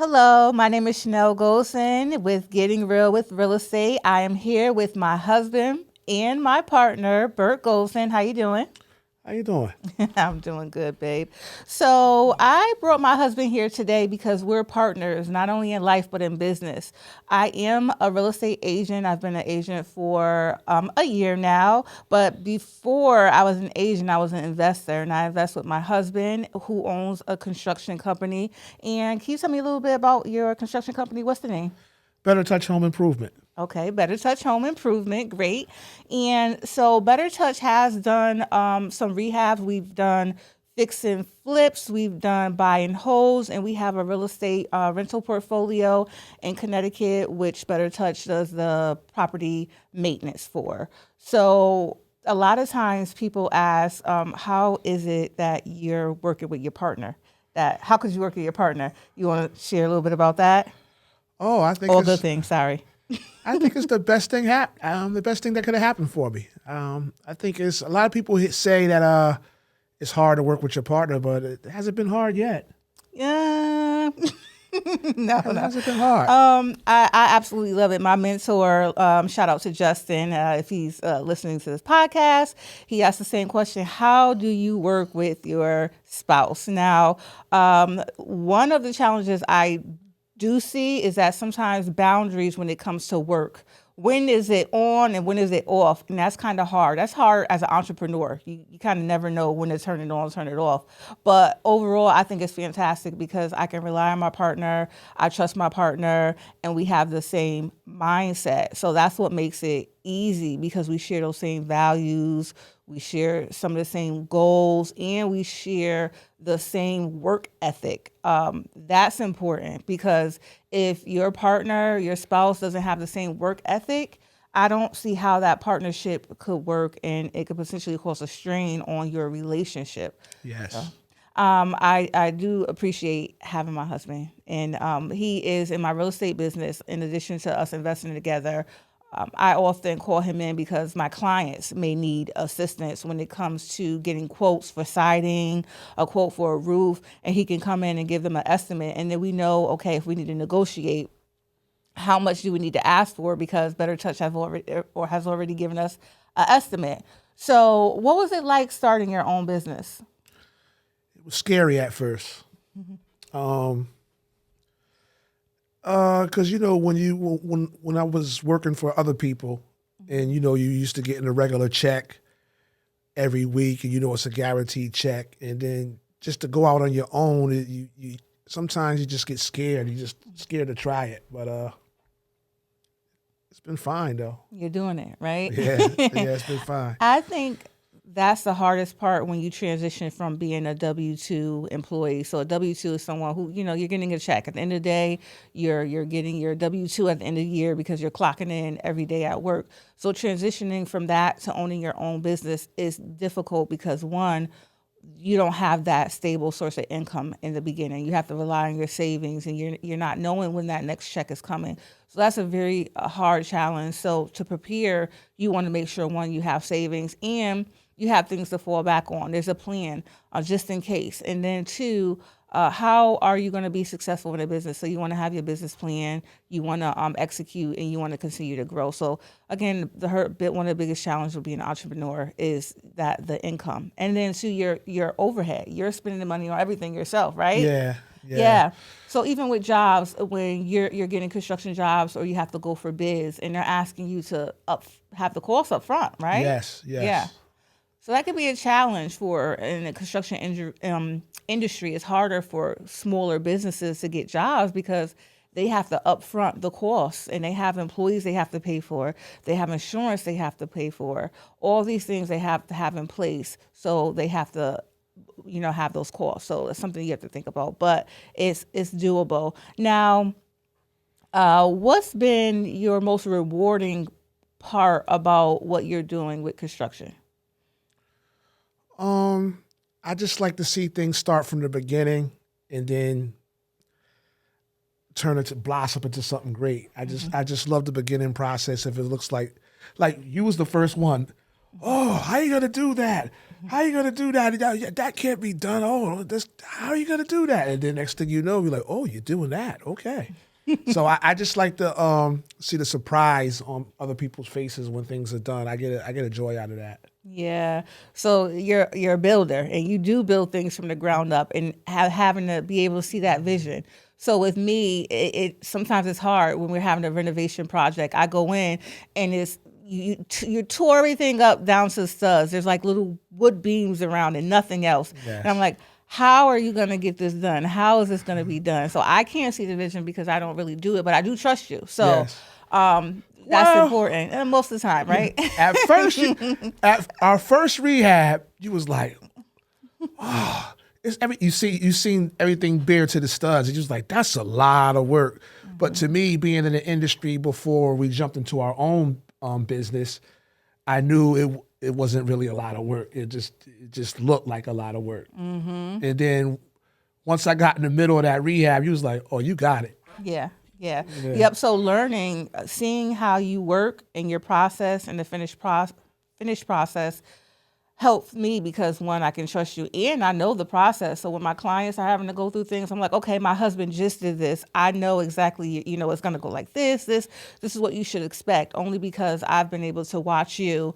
Hello, my name is Chanel Goldson with Getting Real with Real Estate. I am here with my husband and my partner, Bert Goldson. How you doing? How you doing? I'm doing good, babe. So I brought my husband here today because we're partners, not only in life, but in business. I am a real estate agent. I've been an agent for a year now. But before I was an agent, I was an investor. And I invest with my husband, who owns a construction company. And can you tell me a little bit about your construction company? What's the name? Better Touch Home Improvement. Okay, Better Touch Home Improvement, great. And so Better Touch has done some rehabs. We've done fix and flips. We've done buy and holds, and we have a real estate rental portfolio in Connecticut, which Better Touch does the property maintenance for. So a lot of times people ask, how is it that you're working with your partner? That how could you work with your partner? You want to share a little bit about that? Oh, I think All good it's things. Sorry. I think it's the best thing the best thing that could have happened for me. I think it's a lot of people say that it's hard to work with your partner, but it hasn't been hard yet. Yeah. No, It no. hasn't been hard. I absolutely love it. My mentor, shout out to Justin, if he's listening to this podcast, he asked the same question. How do you work with your spouse? Now, one of the challenges I do see is that sometimes boundaries when it comes to work. When is it on and when is it off? And that's kind of hard. That's hard as an entrepreneur. You kind of never know when to turn it on, turn it off. But overall, I think it's fantastic because I can rely on my partner. I trust my partner and we have the same mindset. So that's what makes it easy because we share those same values. We share some of the same goals and we share the same work ethic. That's important because if your partner, your spouse doesn't have the same work ethic, I don't see how that partnership could work and it could potentially cause a strain on your relationship. Yes. I do appreciate having my husband, and he is in my real estate business. In addition to us investing together, I often call him in because my clients may need assistance when it comes to getting quotes for siding, a quote for a roof, and he can come in and give them an estimate, and then we know, okay, if we need to negotiate, how much do we need to ask for because Better Touch has already given us an estimate. So, what was it like starting your own business? It was scary at first. Um, because when I was working for other people, and you used to getting a regular check every week, and it's a guaranteed check, and then just to go out on your own, you sometimes you just get scared. You just scared to try it, but it's been fine though. You're doing it, right? Yeah, it's been fine. I think that's the hardest part when you transition from being a W-2 employee. So a W-2 is someone who, you're getting a check. At the end of the day, you're getting your W-2 at the end of the year because you're clocking in every day at work. So transitioning from that to owning your own business is difficult because one, you don't have that stable source of income in the beginning. You have to rely on your savings and you're not knowing when that next check is coming. So that's a very hard challenge. So to prepare, you want to make sure, one, you have savings and you have things to fall back on. There's a plan just in case. And then two, how are you going to be successful in a business? So you want to have your business plan, you want to execute, and you want to continue to grow. So again, one of the biggest challenges of being an entrepreneur is that the income, and then to your overhead. You're spending the money on everything yourself, right? Yeah. So even with jobs, when you're getting construction jobs or you have to go for bids, and they're asking you to have the cost up front, right? Yes. Yeah. So that could be a challenge in the construction industry. It's harder for smaller businesses to get jobs because they have to upfront the costs and they have employees they have to pay for. They have insurance they have to pay for. All these things they have to have in place. So they have to, have those costs. So it's something you have to think about, but it's doable. Now, what's been your most rewarding part about what you're doing with construction? I just like to see things start from the beginning and then turn it to blossom into something great. I just love the beginning process. If it looks like you was the first one, oh, how you gonna do that? how are you going to do that? That can't be done. Oh, how are you going to do that? And then next thing you know, you're like, oh, you're doing that. Okay. So I just like to see the surprise on other people's faces when things are done. I get a joy out of that. Yeah. So you're a builder, and you do build things from the ground up, and having to be able to see that vision. So with me, it sometimes it's hard when we're having a renovation project. I go in and you tore everything up down to the studs. There's like little wood beams around and nothing else. Yes. And I'm like, how are you going to get this done? How is this going to be done? So I can't see the vision because I don't really do it, but I do trust you. So Yes. that's important. And most of the time, right? At first, at our first rehab, you was like, oh, you seen everything bare to the studs. And you was like, that's a lot of work. Mm-hmm. But to me, being in the industry before we jumped into our own business, I knew it wasn't really a lot of work. It just looked like a lot of work. Mm-hmm. And then once I got in the middle of that rehab, you was like, oh, you got it. Yeah. Yep. So learning, seeing how you work and your process and the finished process helps me because, one, I can trust you and I know the process. So when my clients are having to go through things, I'm like, okay, my husband just did this. I know exactly, it's going to go like this is what you should expect, only because I've been able to watch you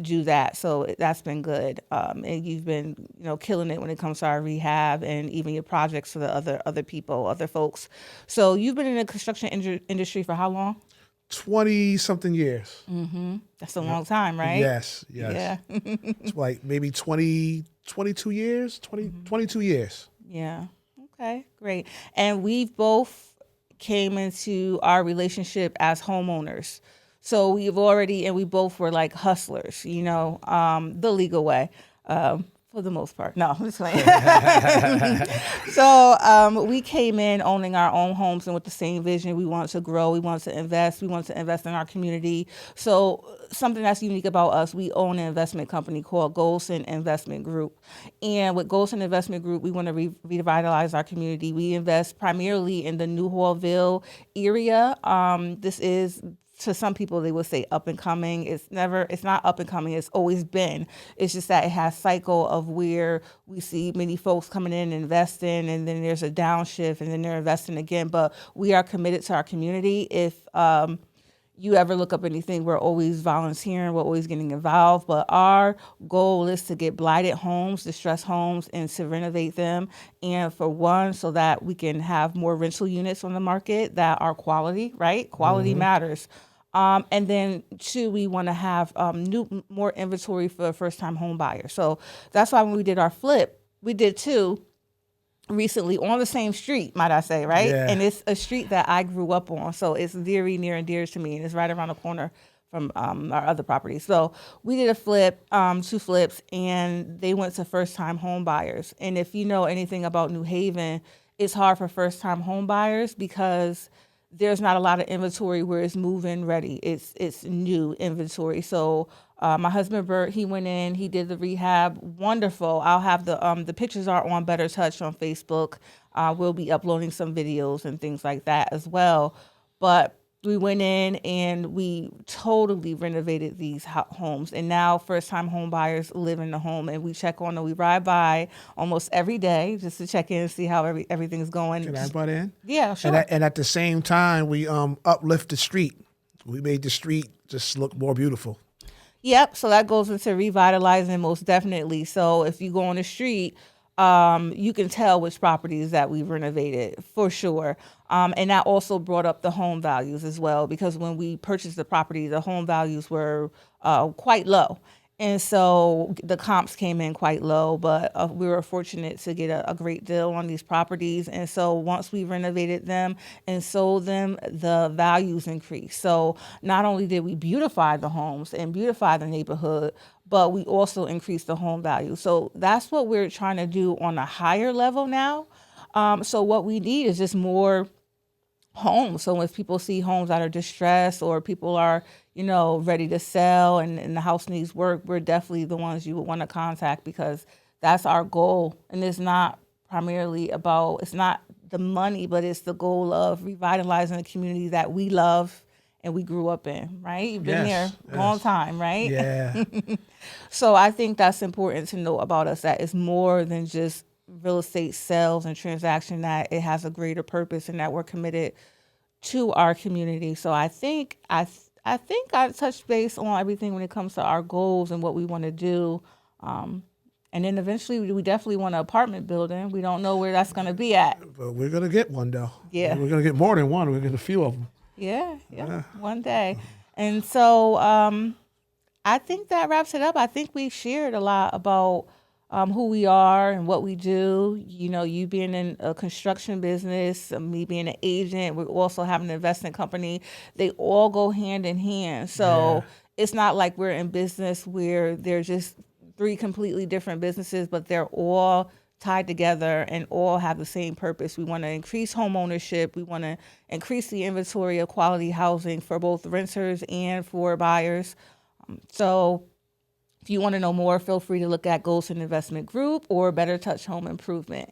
do that. So that's been good. And you've been, killing it when it comes to our rehab and even your projects for the other people, other folks. So you've been in the construction industry for how long? 20-something years. Mm-hmm. That's a long time, right? Yes. Yeah. It's like maybe 22 years, 22 years. Yeah. Okay, great. And we've both came into our relationship as homeowners. So we both were like hustlers, the legal way, for the most part. No, I'm just playing. So we came in owning our own homes and with the same vision. We wanted to grow. We wanted to invest. We wanted to invest in our community. So something that's unique about us, we own an investment company called Goldson Investment Group. And with Goldson Investment Group, we want to revitalize our community. We invest primarily in the New Hallville area. This is, to some people, they will say up and coming. It's not up and coming. It's always been. It's just that it has cycle of where we see many folks coming in and investing, and then there's a downshift, and then they're investing again. But we are committed to our community. If you ever look up anything, we're always volunteering. We're always getting involved. But our goal is to get blighted homes, distressed homes, and to renovate them. And for one, so that we can have more rental units on the market that are quality, right? Quality matters. And then two, we want to have more inventory for first-time home buyers. So that's why when we did our flip, we did two recently on the same street, might I say, right? Yeah. And it's a street that I grew up on, so it's very near and dear to me, and it's right around the corner from our other property. So we did a flip, two flips, and they went to first-time home buyers. And if you know anything about New Haven, it's hard for first-time home buyers because there's not a lot of inventory where it's move-in ready. It's new inventory. So my husband Bert, he went in, he did the rehab, wonderful. I'll have the pictures are on Better Touch on Facebook. We'll be uploading some videos and things like that as well. But we went in and we totally renovated these homes. And now first-time home buyers live in the home, and we check on them. We ride by almost every day just to check in and see how everything's going. Can I butt in? Yeah, sure. And at the same time, we uplift the street. We made the street just look more beautiful. Yep. So that goes into revitalizing most definitely. So if you go on the street, you can tell which properties that we've renovated for sure. And that also brought up the home values as well, because when we purchased the property, the home values were quite low. And so the comps came in quite low, but we were fortunate to get a great deal on these properties. And so once we renovated them and sold them, the values increased. So not only did we beautify the homes and beautify the neighborhood, but we also increased the home value. So that's what we're trying to do on a higher level now. So what we need is just more homes. So if people see homes that are distressed or people are, ready to sell and the house needs work, we're definitely the ones you would want to contact, because that's our goal. And it's not primarily it's not the money, but it's the goal of revitalizing the community that we love and we grew up in, right? You've been Yes, there a long yes. time, right? Yeah. So I think that's important to know about us, that it's more than just real estate sales and transaction, that it has a greater purpose and that we're committed to our community. So I think I touched base on everything when it comes to our goals and what we want to do. And then eventually we definitely want an apartment building. We don't know where that's going to be at. But we're gonna get one though. Yeah. We're gonna get more than one. We're gonna get a few of them. Yeah, one day. And so I think that wraps it up. I think we shared a lot about who we are and what we do. You know, you being in a construction business, me being an agent, we also have an investment company. They all go hand in hand. So it's not like we're in business where they're just three completely different businesses, but they're all tied together and all have the same purpose. We want to increase home ownership. We want to increase the inventory of quality housing for both renters and for buyers. So if you want to know more, feel free to look at Goldson Investment Group or Better Touch Home Improvement.